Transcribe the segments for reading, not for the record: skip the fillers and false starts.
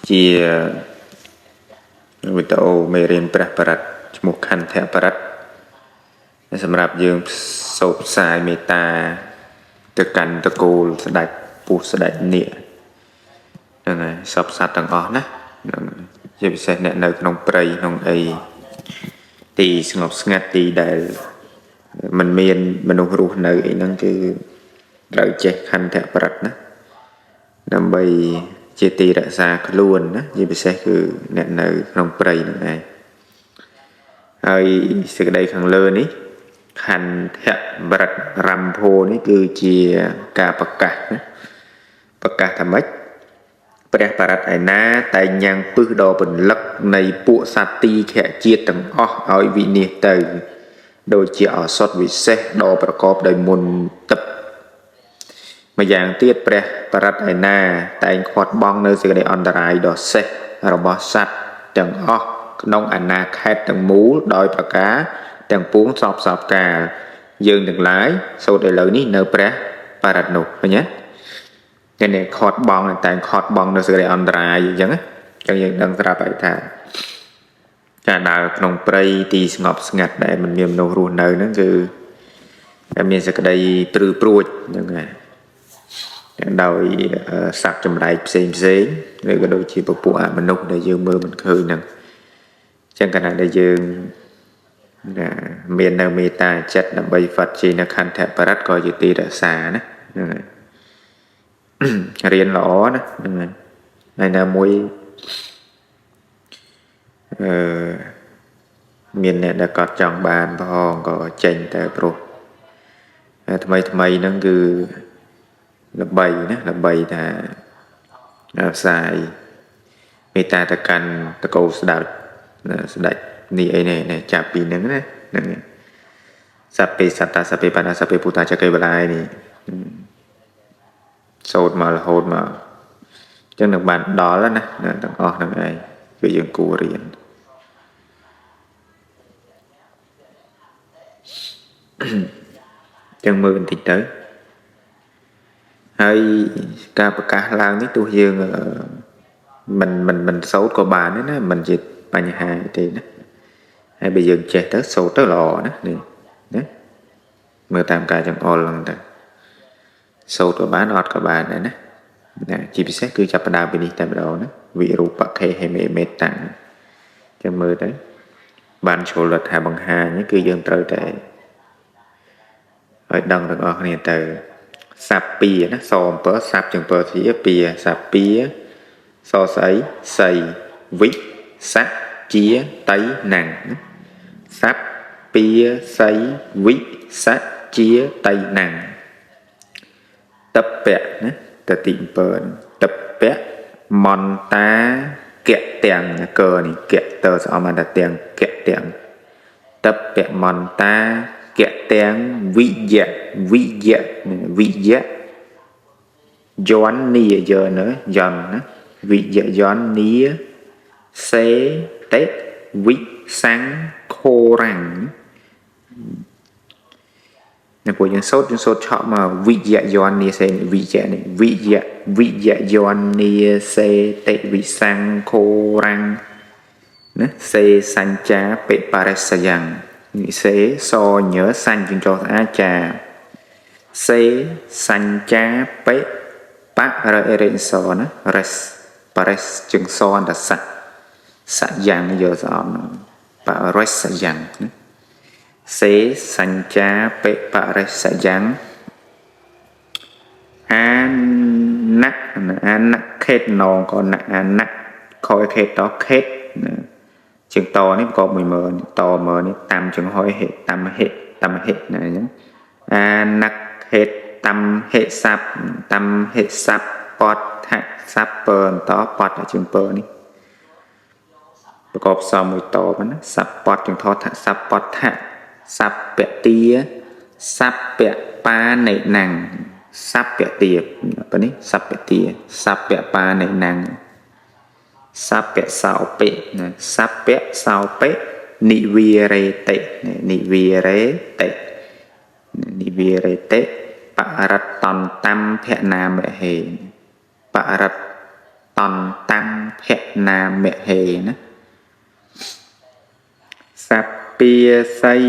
chiaវីដេអូមេរៀនព្រះបរិត្តឈ្មោះខន្ធបរិត្តសម្រាប់យើងសូត្រផ្សាយមេត្តាទៅកាន់តកូលស្ដេចពូស្ដេចនាគហ្នឹងហើយសពសត្វទាំងអស់ណាជាពិសេសអ្នកនៅក្នុងព្រៃក្នុងអីទីស្ងប់ស្ងាត់ទីដែលមិនមានមនុស្សរស់នៅអីហ្នឹងគឺត្រូវចេះខន្ធបរិត្តណាដើម្បីជាទីរក្សាខ្លួនណាជាពិសេសគឺអ្នកនៅក្នុងព្រៃហ្នឹងឯងហើយសេចក្តីខាងលើនេះខន្ធបរិត្តរំភោនេះគឺជាការប្រកាសណាប្រកាសថាម៉េចព្រះបរិត្តឯណាតែញ៉ាំងពឹសដល់ពលឹកនៃពួកសត្វទីខៈជាតិទាំងអស់ឲ្យវិនាសទៅដូចជាឱសថវិសេសដ៏ប្រកបដោយមន្តទឹកម្យ៉ាងទៀតព្រះបរិត្តឯណាតែងខាត់បងនៅសេចក្តីអន្តរាយដ៏សេះរបស់សត្វទាំងអស់ក្នុងអាណាខេត្តទាំងមូលដោយប្រការទាំងពួងសពកាលយើងទាំងឡាយសូត្រឥឡូវនេះនៅព្រះបរិត្តនោះឃើញទេគេនេះខាត់បងតែងខាត់បងនៅសេចក្តីអន្តរាយអញ្ចឹងយើងដឹងស្រាប់ហើយថាការដើរក្នុងព្រៃទីស្ងប់ស្ងាត់ដែលមិនមានមនុស្សរស់នៅហ្នឹងគឺតែមានសេចក្តីព្រឺព្រួចហ្នឹងហើយដោយសត្វចម្លែកផ្សេងឬក៏ដូចជាពពួកអមនុស្សដែលយើងមើលមិនឃើញហ្នឹងអញ្ចឹងកាលណាដែលយើងមាននៅមេត្តាចិត្តដើម្បីហ្វាត់ជានៅខន្ធបរិត្តក៏ជាទីរក្សាណាហ្នឹងហើយរៀនល្អណាហ្នឹងហើយណាមួយមានអ្នកដែលគាត់ចង់បានផងក៏ចេញតែព្រោះថ្មីហ្នឹងគឺល្បីណាល្បីថាផ្សាយមេត្តាទៅកាន់តកូលស្ដេចនេះអីនេះចាប់ពីហ្នឹងណាហ្នឹងសព្វេសត្តាសព្វេបណ្ណាសព្វេពុទ្ធាចក្រេបលាយនេះសូត្រមករហូតមកអញ្ចឹងនឹងបានដល់ណាទាំងអស់ហ្នឹងឯងគឺយើងគួររៀនចឹងមើលបន្តិចទៅហើយការប្រកាសឡើងនេះទោះយើងមិនសូត្រក៏បានដែរណាមិនជាបញ្ហាទេណាហើយបើយើងចេះទៅសូត្រទៅល្អណានេះណាមើលតាមការចង្អុលហ្នឹងទៅសូត្រក៏បានអត់ក៏បានដែរណាជាពិសេសគឺចាប់ផ្ដើមពីនេះតែម្ដងណាវិរូបខេហេមេតតាចាំមើលទៅបានចូលលទ្ធថាបង្ហាញគឺយើងត្រូវតែឲ្យដឹងទាំងអស់គ្នាទៅសัพពីណាសអំពើសัพចង្ពើជាពីសัพពីសស្អីសីវិសៈជាតៃណាំងសัพពីសីវិសៈជាតៃណាំងតពៈណាតតិពើតពៈមន្តាកៈទាំងកនេះកៈតើស្អមតាទាំងកៈទាំងតពៈមន្តាកៈទាំងវិយៈយន់នីយើណាយន់ណាវិយៈយន់នីសេតេវិសង្ខោរាំងនៅពួកយើងសូត្រឆក់មកវិយៈយន់នីសេវិយៈនេះវិយៈយន់នីសេតេវិសង្ខោរាំងណាសេសញ្ចាបិបរិសយ៉ាងនិសេសញើសញ្ជចោអាចាសេសញ្ចាបិបរិសណារេសបរិសជឹងសអន្តសៈសយ៉ាងយកស្អមបរិសយ៉ាងសេសញ្ចាបិបរិសយ៉ាងអានខេតនងក៏អានខយខេតតខេតជាងតនេះប្រកប10000តមើលនេះតាមចង្ហុយហេតាមហេណាអញ្ចឹងអានខេតតាមហេសាប់តាមហេសាប់ពតថាសាប់ពើតពតជាងពើនេះប្រកបផ្សំមួយតហ្នឹងណាសាប់ពតជាងថតថាសាប់ពតថាសាប់ពទាសាប់ពបាណេណាំងសាប់ពទាបើនេះសាប់ពទាសាប់ពបាណេណាំងសាប់ពសោពេណាសាប់ពសោពេនិវីរេតេនិវីរេតេបរិត្តន្តំភណាមហេបរិត្ត tòn tam phẹ na mẹ hề ná sạp bia say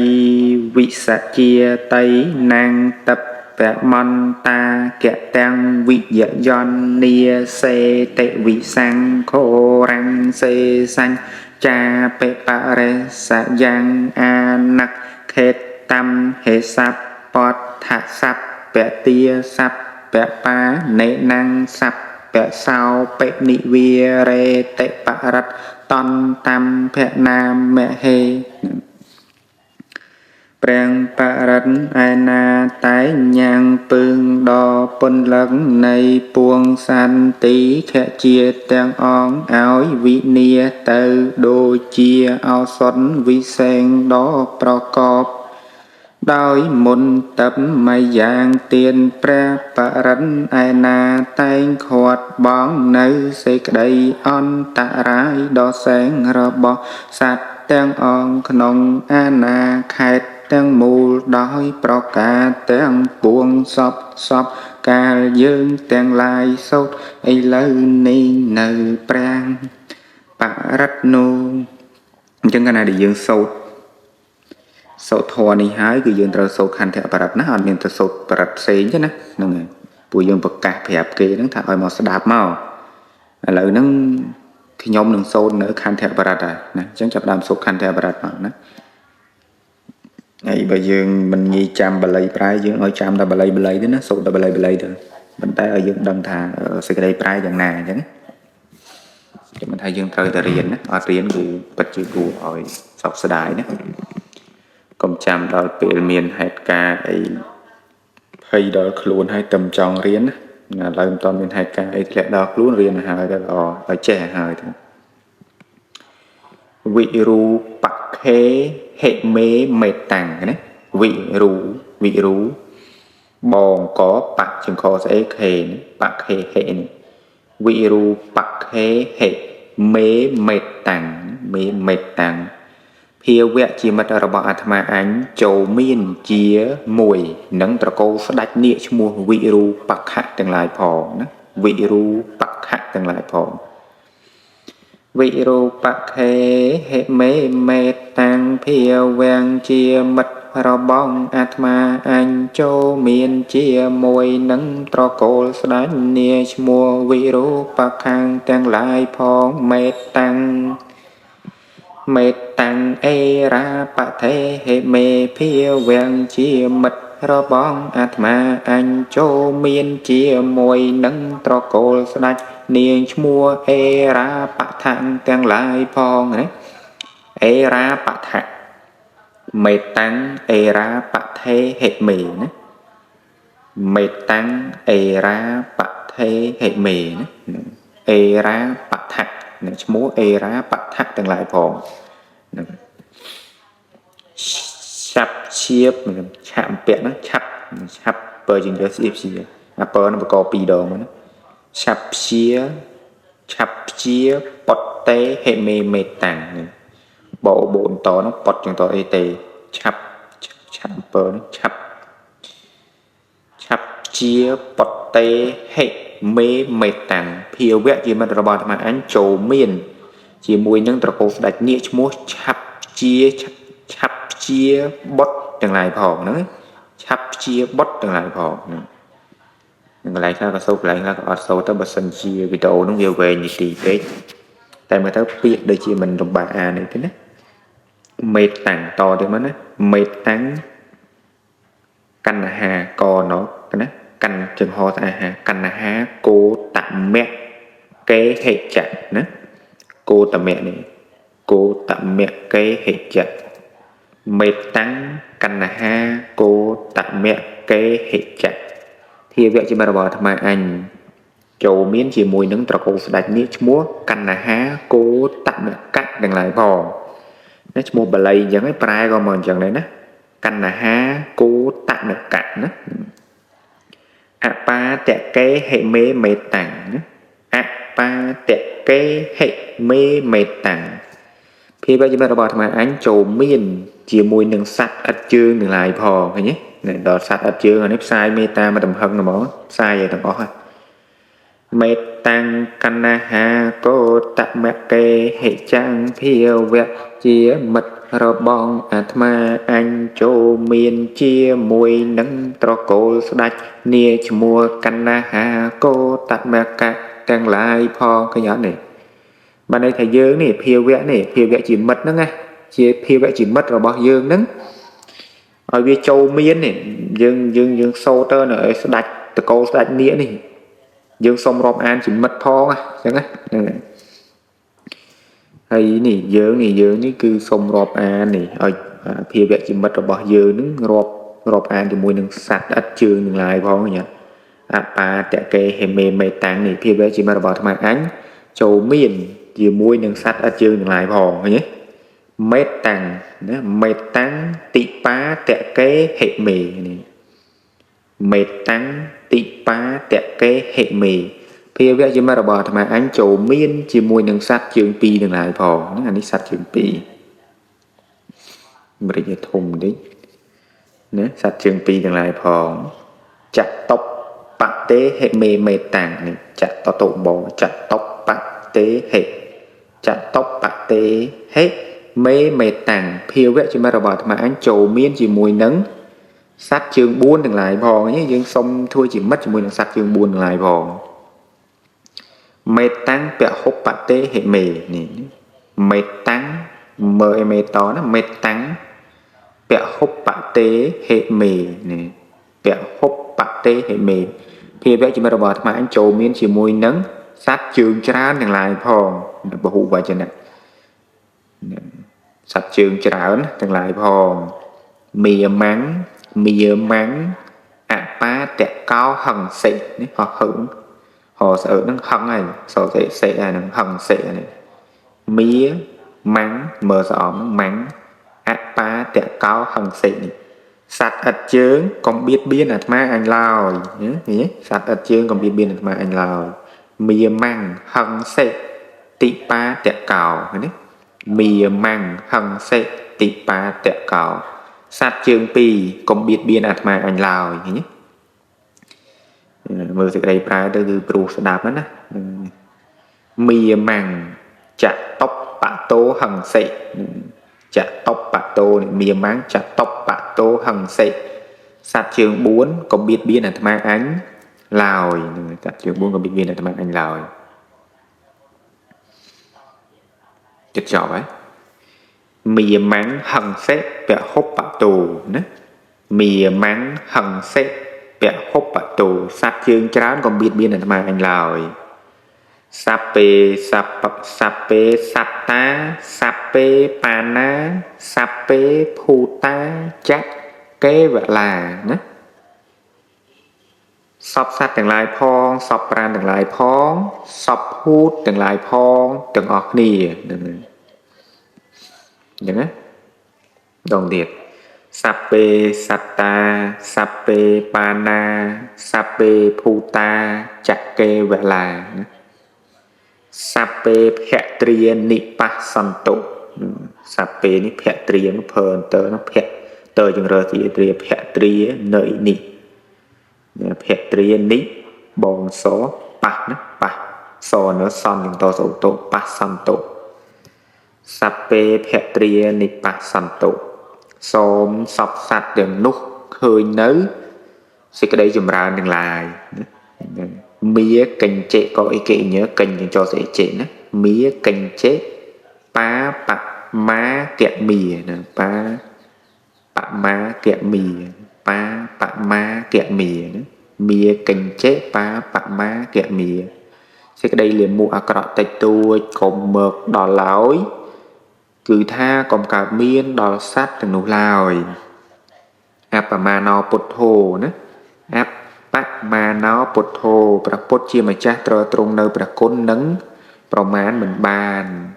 vị sạ chia tây nàng tập vẹ mon ta kẹ tăng vị dạ giòn nia xê tệ vị sang khô răng xê xanh cha bệ bạ rê sạ giang a nắc khết tâm hệ sạp bọt thạ sạp bẹ tia sạp bẹ pa nệ năng sạp bẹ sao bệ nị vía rê tệ bạ rạch ton tam phẹ nam mẹ hê Prang parat aina tái nhang pương đo pôn lẫn này buông san tí khẽ chia tang ong áo vị nia từ đô chia áo xuân vị sen đó pro cọp đói môn tập mày giang tiền pra parat aina tay khoát bóng nơi xây đầy on tạ rái đo sáng rò bò sạch tang ong khổng ana khétទាំងមូលដោយប្រការទាំងពួងសពសពកាលយើងទាំងឡាយសោតឥឡូវនេះនៅប្រាំងបរិទ្ធនោះអញ្ចឹងកាលណាដែលយើងសោតធម៌នេះហើយគឺយើងត្រូវសោតខន្ធៈបរិទ្ធណាអត់មានទៅសោតបរិទ្ធផ្សេងទេណាហ្នឹងហើយពួកយើងប្រកាសប្រាប់គេហ្នឹងថាឲ្យមកស្ដាប់មកឥឡូវហ្នឹងខ្ញុំនឹងសោតនៅខន្ធៈបរិទ្ធហើយណាអញ្ចឹងចាប់ដើមសោតខន្ធៈបរិទ្ធមកណាហើយបើយើងមិនងាយចាំបល័យប្រែយើងឲ្យចាំតែបល័យទេណាសូត្រតែបល័យទៅប៉ុន្តែឲ្យយើងដឹងថាសេចក្តីប្រែយ៉ាងណាអញ្ចឹងតែមិនថាយើងត្រូវតែរៀនណាអត់រៀនគឺពិតជាគួរឲ្យសោកស្ដាយណាកុំចាំដល់ពេលមានហេតុការណ៍អីភ័យដល់ខ្លួនហើយតែចង់រៀនណាឥឡូវមិនទាន់មានហេតុការណ៍អីធ្លាក់ដល់ខ្លួនរៀនហើយទៅល្អឲ្យចេះហើយទៅវិរូបខេហេមេមេតាំងណាវិរូបងកបៈចង្ខស្អីខេបខេហេវិរូបខេហេមេមេតាំងភាវៈជាមិត្តរបស់អាត្មាអញចូលមានជាមួយនឹងត្រកូលស្ដេចនាគឈ្មោះវិរូបខៈទាំងឡាយផងណាវិរូបខៈទាំងឡាយផងវិរូបខេហេមេមេតាំងភាវៈជាមិត្តរបស់អាត្មាអញចូលមានជាមួយនឹងត្រកូលស្ដេចនាគឈ្មោះវិរូបខៈទាំងឡាយផងមេតាំងអេរាបថេហេមេភាវៈជាមិត្តរបស់អាត្មាអញចូលមានជាមួយនឹងត្រកូលស្ដេចនាងឈ្មោះអេរាបថៈទាំងឡាយផងណាអេរាបថៈមេតាំងអេរាបថេហេមេណាមេតាំងអេរាបថេហេមេណាអេរាបថៈឈ្មោះអេរាបថៈទាំងឡាយផងឆាប់ឈៀបឆាប់ពាក់ហ្នឹងឆាប់បើយើងយកស្អៀបជាអាពើនឹងបក2ដងណាឆាប់ជាបតតេហេមេមេតាំងបោបន្តនោះបតចឹងតអីទេឆាប់ពើនោះឆាប់ជាបតតេហេមេមេតាំងភាវៈជាមិត្តរបស់អាត្មាអញចូលមានជាមួយនឹងត្រកូលស្ដេចនាគឈ្មោះឆាប់ជាបុតទាំងឡាយផងហ្នឹងឆាប់ជាបុតទាំងឡាយផងហ្នឹងកន្លែងខ្លះក៏សូត្រកន្លែងខ្លះក៏អត់សូត្រទៅបើសិនជាវីដេអូហ្នឹងវាវែងនាទីពេកតែមើលទៅពាក្យដូចជាមិនលំបាកអានទេណាមេតាំងតទៅមកណាមេតាំងកណ្ណហាកណោណាកាន់ចង្ហស្អាហាកណ្ណហាគោតមៈកេហេចៈណាគោតមៈនេះគោតមៈកេហេចៈមេតាំងកណ្ណហាគោតមៈកេហេចៈភាវៈជាមិត្តរបស់អាត្មាអញចូលមានជាមួយនឹងត្រកូលស្ដេចនេះឈ្មោះកណ្ណហាគោតមកៈទាំងឡាយផងណាឈ្មោះបាលីអញ្ចឹងឯងប្រែក៏មកអញ្ចឹងដែរណាកណ្ណហាគោតមកៈណាអបាតកេហេមេមេតាំងណាអបាតកេហេមេមេតាំងភាវៈជាមិត្តរបស់អាត្មាអញចូលមានជាមួយនឹងសត្វឥតជើងទាំងឡាយផងឃើញទេដល់សត្វឥតជើងអានេះផ្សាយមេត្តាមកទំហឹងហ្មងផ្សាយឲ្យទាំងអស់ហើយមេ tăng căn na hà cô tạ mẹ kê hệ trang phiêu vẹt chia mật rơ bong ma anh châu miền chia mùi nâng trò cô đạch nia chmua căn na hà cô tạ mẹ kê càng lại phò cái nhỏ này bạn đây thầy dương này phiêu vẹt chỉ mật nữa nghe chia phiêu vẹt chỉ mật rồi bao dương nâng ở phía châu miền này dương sâu tơ nữa đạch từ cô đạch nia này dương sông rộp an chỉ mất pho chẳng á hay nè dương ní cứ sông rộp an nè ở phía vẹt chỉ mất rồi bỏ dương nứng rộp an thì mùi nâng sạch ắt chương nâng lại pho nhỉ ba tẹ kê hề mê tàng nè phía vẹt chỉ mất rồi bỏ thầm ánh châu miền thì mùi nâng sạch ắt chương nâng lại pho nhỉ mê tàng tị ba tẹ kê hệ mê nè mê tàng tị ba tẹ kê hệ mê phía vẽ chỉ mà bảo thằng anh châu miên chỉ mùi nâng sát chương pi nâng lại phò nó anh đi sát chương pi bây giờ thùng đấy nữa sát chương pi nâng lại phò chặt tóc bạc tế hệ mê tàng này chặt tóc tổ bò chặt tóc bạc tế hệ chặt tóc bạc tế hết mê tàng phía vẽ chỉ mà bảo thằng anh châu miên chỉ mùi nâng sát chương buôn nâng lại phò nhé nhưng xong thôi chỉ mất chỉ mùi nâng sát chương buôn nâng lại phò mê tăng bẹ hốp bạc tế hệ mê nè mê tăng mê mê to nó mê tăng bẹ hốp bạc tế hệ mê nè bẹ hốp bạc tế hệ mê thì vẽ chỉ mà bảo mà anh châu miên chỉ mùi nắng sát trường trán thằng lại phong bảo hụ vào chân này sát trường trán thằng lại phong mìa mắng ba tẹ cao hằng xị họ hưởng họ sợ nó hăng này sợ sẽ nó hăng sẽ này mía mắng mờ giỏm mắng ba tẹ cao hăng sẽ này sạch ật chướng còn biết biên ật ma anh lao nhé sạch ật chướng còn biết biên ật ma anh lao mía măng hăng sẽ tị ba tẹ cào này mía măng hăng sẽ tị ba tẹ cào sạch chướng pi còn biết biên ật ma anh lao nhé mơ sẽ đây pra từ pro đạp đó nè mì màng chặt tóc bạc tô hằng sệ chặt tóc bạc tô mì máng chặt tóc bạc tô hằng sệ sát trường 4 còn biết biên là tham ánh lào sát trường 4 còn biết biên là tham anh lào chật chọ ấy mì máng hằng sệ bẹ hốp bạc tô nè mì máng hằng sệ bẹ hốp bạc tổ sát chương trán còn biết biên là mà anh lòi sape sata sape pana sape puta chắc kế vậy là nhé sọp sát từng lại phong sọp ran từng lại phong sọp hút từng lại phong từng ọt nì đừng á đồng điệp sape sata sape pana sape puta chắc kê vậy là sape phetria nipasanto sape ni phetria nó phơn tơ nó tơ chừng rơ thì phetria nơi nị phetria ní bòn số pa so nó son chừng to số to pasanto sape phetria nipasanto xóm sọc sạch đường nút hơi nấu sẽ cái đây dùm ra đừng lại mía cành chế có ý kỵ nhớ cành cho dễ chế nữa mía cành chế pa bạc má kẹt mì pa bạc má kẹt mì pa bạc má kẹt mì mía cành chế pa bạc má kẹt mì sẽ cái đây liền mua cọ tạch tua cột mực đỏ lói cứ tha còn cả miên đỏ sắt từng nụ lòi áp mà nó bột hồ nữa áp bác mà nó bột hồ và bột chia mà chắc trơ trung nơi và côn nắngประมาณ mình bàn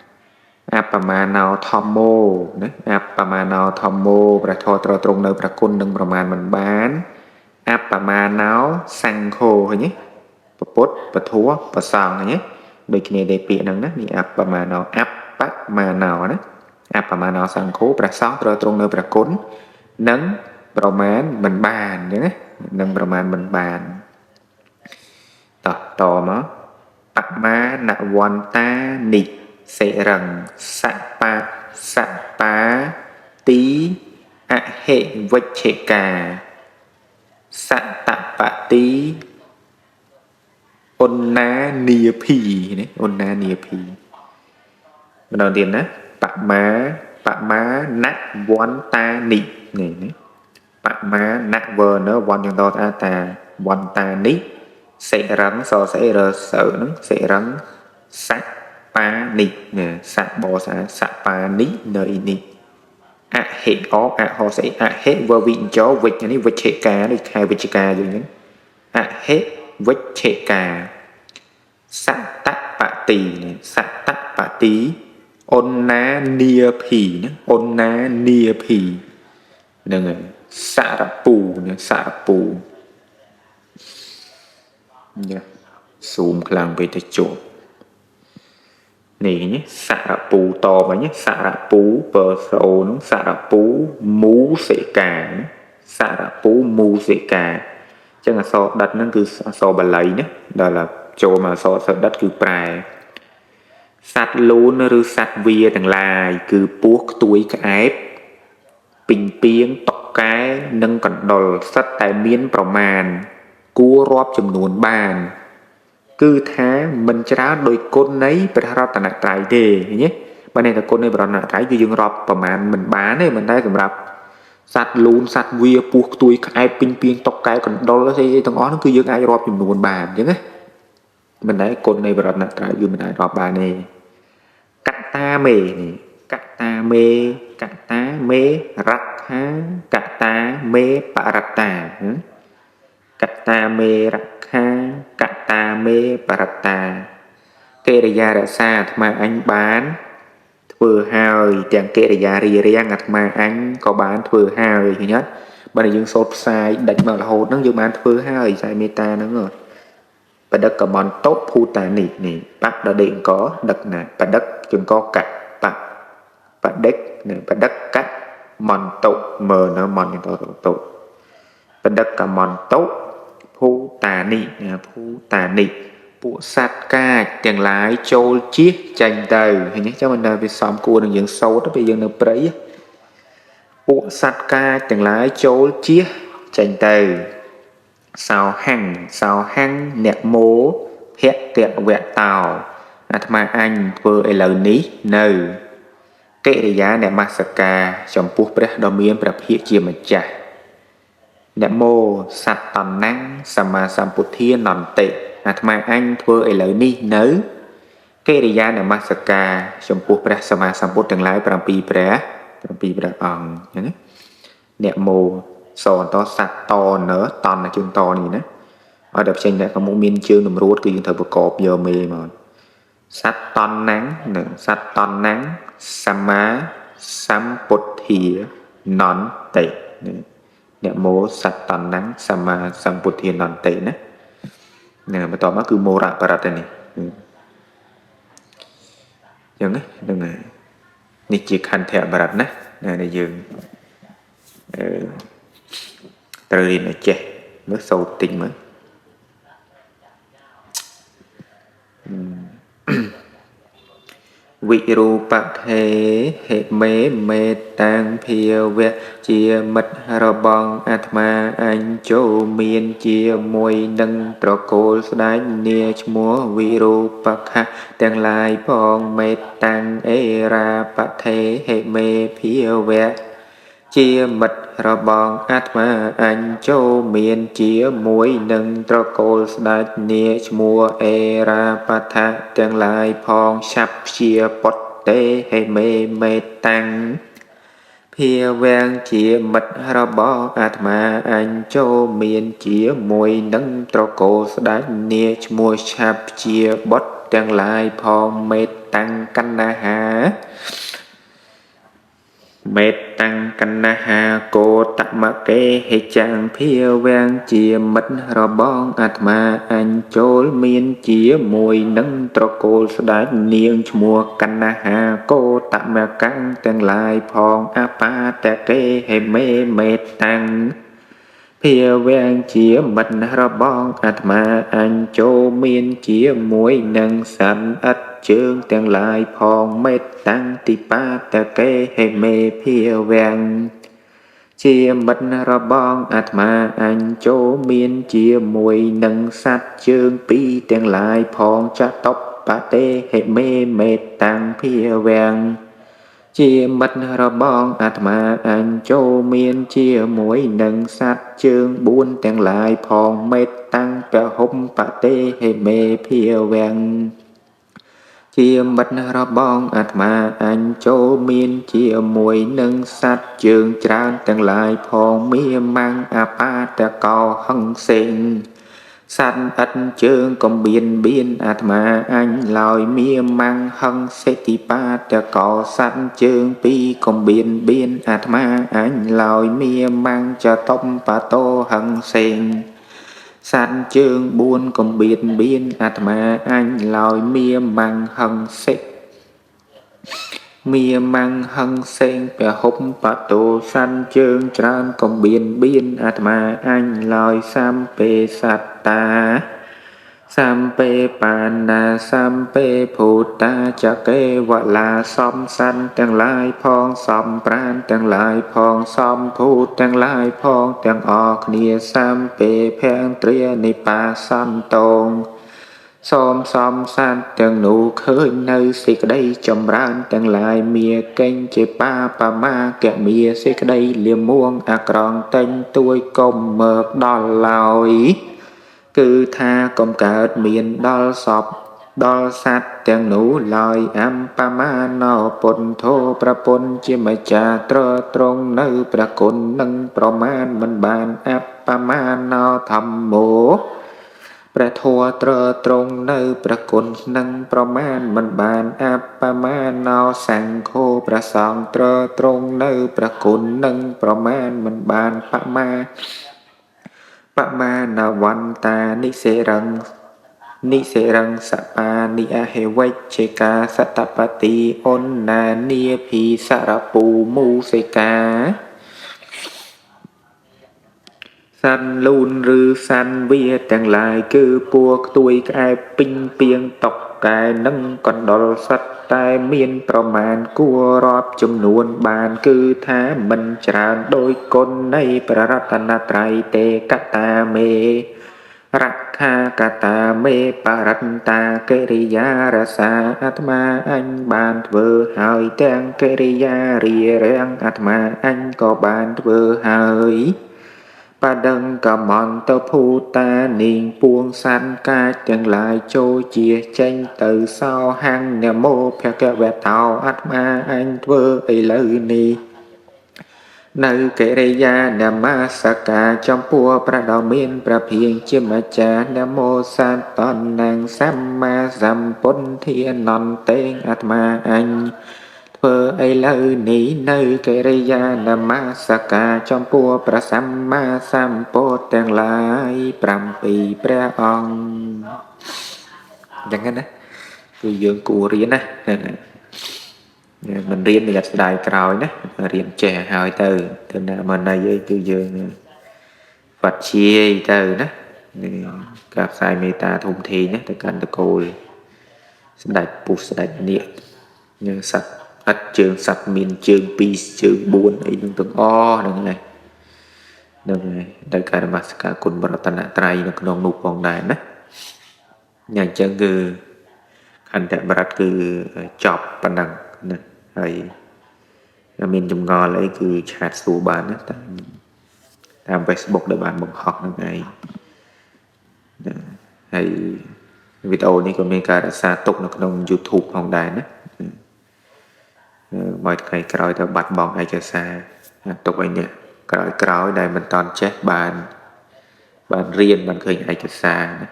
áp mà nó thom mô nữa áp mà nó thom mô và thọ trơ trung nơi và côn nắng ประมาณ mình bán áp mà nó sang khô nhé bột và thua và sòng nhé đôi khi này để bị nắng đó thì áp mà nó áp bác mà nào đóประมาณ nó sang khô và sáu trơ trung nơi và côn nắng ประมาณ mình bàn nhé nâng ประมาณ mình bànต่อมา bạc má nạ vòn ta nị sẽ rằng sạ pá tí hệ vách chế cà sạ tạ bạ tí ôn ná nia phì đấy ôn ná nia phì bắt đầu tiên á bạ má nạ vòn ta nị này bạ má nạ vờ nó vòn trong to ta vòn ta nị sẽ rắn so sẽ rờ sợ nó sẽ rắn sạ pa nị nè sạ bò sạ pa nị nơi nị hệ có họ sẽ hệ vợ vịn chó vịt này vịt chế cá đi hai vịt chế cá rồi nhé hệ vịt chế cá sạ tạ bạ tì này sạ tạ bạ tí ôn ná nia phì nhé ôn ná nia phì nè sạ rạp pù nè sạ rạp pù zoom ខ្លាំងពេកទៅជប់នេះញ៉េសារពូតមកញ៉េសារពូបើសូនោះសារពូមូសិកាសារពូមូសិកាអញ្ចឹងអក្សរដិតហ្នឹងគឺអក្សរបាលីណាដល់ចូលមកអក្សរដិតគឺប្រែសត្វលូនឬសត្វវាទាំងឡាយគឺពស់ខ្ទួយក្អែបពីងពីងតុកកែនិងកណ្ដុរសិតតែមានប្រមាណគួររាប់ចំនួនបានគឺថាមិនច្រើនដោយគុណនៃព្រះរតនត្រ័យទេញ៉េបើនេះតែគុណនៃព្រះរតនត្រ័យគឺយើងរាប់ប្រមាណមិនបានទេមិនតែសម្រាប់សត្វលូនសត្វវាពស់ខ្ទួយក្អែបពីងពីងតុកកែកណ្ដុរស្អីទាំងអស់នោះគឺយើងអាចរាប់ចំនួនបានអញ្ចឹងណាមិនតែគុណនៃព្រះរតនត្រ័យគឺមិនអាចរាប់បានទេកតាមេនេះកតាមេរក្ខាកតាមេបរត្តាកតាមេរក្ខាកតាមេបរត្តាកិរិយារក្សាអាត្មាអញបានធ្វើហើយទាំងកិរិយារីរាំងអាត្មាអញក៏បានធ្វើហើយឃើញអត់បើយើងសូត្រផ្សាយដាច់មករហូតហ្នឹងយើងបានធ្វើហើយផ្សាយមេត្តាហ្នឹងបដិកមន្តោភូតានិនេះបដដេកកដឹកណាបដិកជង្គកៈបដិកបដិកៈមន្តោមើលនៅមន្តតោបដិកមន្តោភូតានិពួកសត្វកាចទាំងឡាយចូលជិះចាញ់ទៅឃើញទេចាំមិនដល់វាសំគួរនឹងយើងសោតពេលយើងនៅព្រៃពួកសត្វកាចទាំងឡាយចូលជិះចាញ់ទៅសោហាំងអ្នកមោភៈកវៈតោអាត្មាអញធ្វើឥឡូវនេះនៅកិរិយានមស្ការចំពោះព្រះដ៏មានព្រះភិក្ខជាម្ចាស់អ្នកមោសត្តណ្ណੰសម្មាសម្ពុទ្ធានន្តិអាត្មាអញធ្វើឥឡូវនេះនៅកិរិយានមស្ការចំពោះព្រះសម្មាសម្ពុទ្ធទាំងឡាយ7ព្រះអង្គអញ្ចឹងណាអ្នកមោសអន្តសត្វតនតនជើងតនេះណាឲ្យតែផ្សេងតែកមុំមានជើងតម្រួតគឺយើងត្រូវប្រកបយកមេមកសត្វតណ្ណੰសម្មាសម្ពុទ្ធានន្តិអ្នកមោសត្តណ្ណੰសម្មាសម្ពុទ្ធានន្តិណាបន្ទាប់មកគឺមោរៈបរតនេះអញ្ចឹងហ្នឹងហើយនេះជាខន្ធៈបរតណាដែលយើងត្រូវរៀនឲ្យចេះមើលសូត្រតិចមើលវិរូបថេហេមេមេតាំងភាវៈជាមិត្តរបស់អាត្មាអញចូលមានជាមួយនឹងត្រកូលស្ដេចនាឈ្មោះវិរូបខៈទាំងឡាយផងមេតាំងអេរាបថេហេមេភាវៈជាមិត្តរបស់អាត្មាអញចូលមានជាមួយនឹងត្រកូលស្ដេចនាឈ្មោះអេរាបថៈទាំងឡាយផងឆាប់ជាពុតតេហេមេមេតាំងភាវៈជាមិត្តរបស់អាត្មាអញចូលមានជាមួយនឹងត្រកូលស្ដេចនាឈ្មោះឆាប់ជាបុតទាំងឡាយផងមេតាំងកណ្ណាហាមេតាំងកណ្ណាហាកោតមកេហេចាំងភាវៈជាមិត្តរបស់អាត្មាអញចូលមានជាមួយនឹងត្រកូលស្ដេចនាងឈ្មោះកណ្ណាហាកោតមកੰទាំងឡាយផងអបាតកេហេមេមេតាំង ភាវាំងជាមិត្តរបស់អាត្មាអញចូលមានជាមួយនឹងសន្និដ្ឋជើងទាំងឡាយផងមេត្តាំងទីបាតកេហេមេភាវាំងជាមិត្តរបស់អាត្មាអញចូលមានជាមួយនឹងសត្វជើងពីរទាំងឡាយផងចតបតេហេមេមេត្តាំងភាវាំងជាមិត្តរបស់អាត្មាអញចូលមានជាមួយនឹងសត្វជើង4ទាំងឡាយផងមេត្តាំងពហុំបតេហេមេភាវាំងជាមិត្តរបស់អាត្មាអញចូលមានជាមួយនឹងសត្វជើងច្រើនទាំងឡាយផងមាម៉ាំងអបាតកោហឹងសេងសត្វឥតជើងកំបៀនបៀនអាត្មាអញឡើយមាម៉ាំងហឹងសេតិបាតកោសត្វជើងពីរកំបៀនបៀនអាត្មាអញឡើយមាម៉ាំងចតុមបតោហឹងសេងសត្វជើង4កំបៀនបៀនអាត្មាអញឡើយមាម៉ាំងហឹងសេមាម៉ាំងហឹងសេងពហុបបតោសត្វជើងច្រើនកំបៀនបៀនអាត្មាអញឡើយសំពេសត្តាសំពេបាណាសំពេភូតាចកេវឡាសំសន្នទាំងឡាយផងសំប្រានទាំងឡាយផងសំភូតទាំងឡាយផងទាំងអស់គ្នាសំពេភ័ងត្រានិបាសន្តងសូមសំសន្នទាំងនោះឃើញនៅសេចក្តីចម្រើនទាំងឡាយមាកេញជាបាបមាកមាសេចក្តីលៀមមួងអាក្រង់តែងទួយកុំមកដល់ឡើយគឺថាកុំកើតមានដល់សពដល់សត្វទាំងនោះឡើយអំបមាណោពុទ្ធោប្រពន្ធជាម្ចាស់ត្រត្រង់នៅព្រះគុណនឹងប្រមាណមិនបានអបមាណោធម្មោព្រះធម៌ត្រត្រង់នៅព្រះគុណនឹងប្រមាណមិនបានអបមាណោសង្ឃោព្រះសង្ឃត្រត្រង់នៅព្រះគុណនឹងប្រមាណមិនបានបមាណវន្តានិសេរងសបានិអហេវិច្ឆេកាសតបតិអនណានីភីសារពូមូសេកាសันលូនឬសันវាទាំងឡាយគឺពួរខ្ទួយក្អែបពីងពីងតកកែនឹងកណ្ដុរសត្វតែមានប្រមាណគួររាប់ចំនួនបានគឺថាមិនច្រើនដោយគុណនៃព្រះរតនត្រ័យទេកតាមេរក្ខាកតាមេបរតតាកិរិយារសាអាត្មាអញបានធ្វើហើយទាំងកិរិយារារាំងអាត្មាអញក៏បានធ្វើហើយបដិង្កមន្តភូតានាងពួងសันកាចទាំងឡាយចូលជាចេញទៅសោហੰនមោភគវតោអាត្មាអញធ្វើឥឡូវនេះនៅកិរិយានមស្ការចំពោះព្រះដ៏មានព្រះភាងជាម្ចាស់នមោសតនំសម្មាសម្ពុទ្ធានន្តេងអាត្មាអញធ្វើឥឡូវនេះនៅកិរិយានមស្ការចំពោះព្រះសម្មាសម្ពុទ្ធទាំងឡាយ7ព្រះអង្គយ៉ាងណាគឺយើងគួររៀនណាមិនរៀននិយាយស្ដាយក្រោយណារៀនចេះហើយទៅណាមិនអីគឺយើងវត្តជាទៅណាការផ្សាយមេត្តាធំធេងណាទៅកាន់តកូលស្ដេចពុះស្ដេចនាគយើងសត្វអត់ជើងសត្វមានជើង2ជើង4អីនឹងទាំងអស់ហ្នឹងហើយដល់ការនមស្ការគុណបរតនត្រ័យនៅក្នុងនោះផងដែរណាយ៉ាងអញ្ចឹងគឺខន្តបរិត្តគឺចប់ប៉ុណ្ណឹងណាហើយមានចម្ងល់អីគឺឆាតសួរបានណាតាម Facebook ដែលបានបង្ហោះហ្នឹងឯងហើយវីដេអូនេះក៏មានការរក្សាទុកនៅក្នុង YouTube ផងដែរណាមួយថ្ងៃក្រោយទៅបាត់បង់ឯកសារទុកឲ្យអ្នកក្រោយដែលមិនតន់ចេះបានរៀនបានឃើញឯកសារណា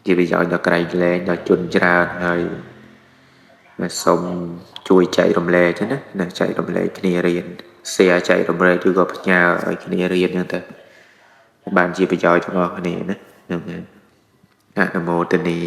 ជាប្រយោជន៍ដល់ក្រៃលែងដល់ជនច្រើនហើយសូមជួយចែករំលែកណាចែករំលែកគ្នារៀន share ចែករំលែកឬក៏ផ្ញើឲ្យគ្នារៀនហ្នឹងទៅបានជាប្រយោជន៍ទាំងអស់គ្នាណាអនុមោទនា